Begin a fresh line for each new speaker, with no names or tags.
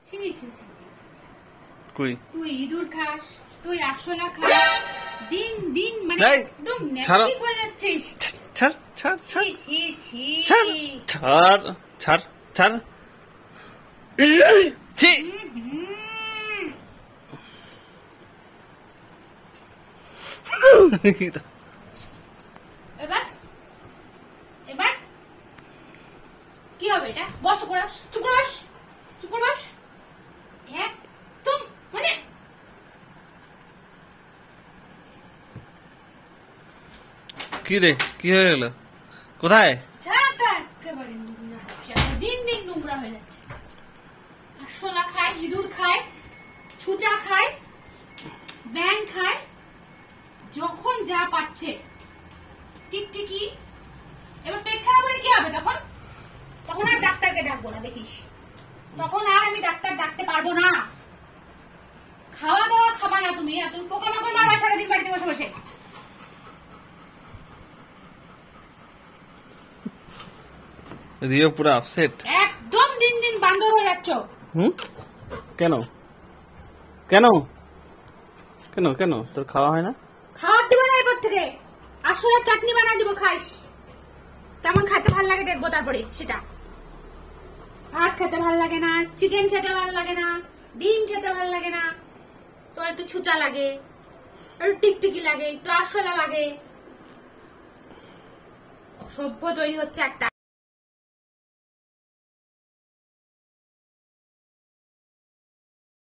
ছি ছি ছি ছি।
কই
তুই ইঁদুর খাস, তুই আরশোলা খাস, দিন দিন মানে
এই,
একদম
ছাড়ো।
নেতিক হয়ে যাচ্ছিস।
ছাড় ছাড়
ছি
ছাড়
ছি ছি।
ছাড় ছাড় ছাড় ছাড় ছি
এবার এবার কি হবে এটা? বস, চুপ করে বস, চুপ করে বস, চুপ করে বস। একদম মানে
কি রে কি হয়ে গেল কোথায়
ছাড়া একেবারে নোংরা হচ্ছে, দিন দিন নোংরা হয়ে যাচ্ছে। আরশোলা খায়, ইঁদুর খায়, ছুঁচা খায়, ব্যাং খায়, যখন যা পাচ্ছে। টিকটিকি। এবার পেট খারাপ হলে কি হবে তখন? তখন আর ডাক্তারকে ডাকবো না, দেখিস। তখন আর আমি ডাক্তার ডাকতে পারবো না। খাওয়া দাওয়া খাবা না তুমি, আর তুমি পোকামাকড় মারবা সারাদিন বাড়িতে বসে বসে।
রিও পুরো আপসেট
একদম দিন দিন বান্দর হয়ে যাচ্ছ।
কেন কেন কেন কেন তোর খাওয়া হয় না
খাওয়ার দিব না এরপর থেকে। আসলে চাটনি বানাই দিব, খাইস। তেমন খেতে ভাল লাগে দেখবো তারপরে সেটা। ভাত খেতে ভাল লাগে না, চিকেন খেতে ভাল লাগে না, ডিম খেতে ভাল লাগে না, তো একটু ছুচা লাগে, একটু টিকটিকি লাগে, একটু আরশোলা লাগে। অসভ্য তৈরি হচ্ছে একটা।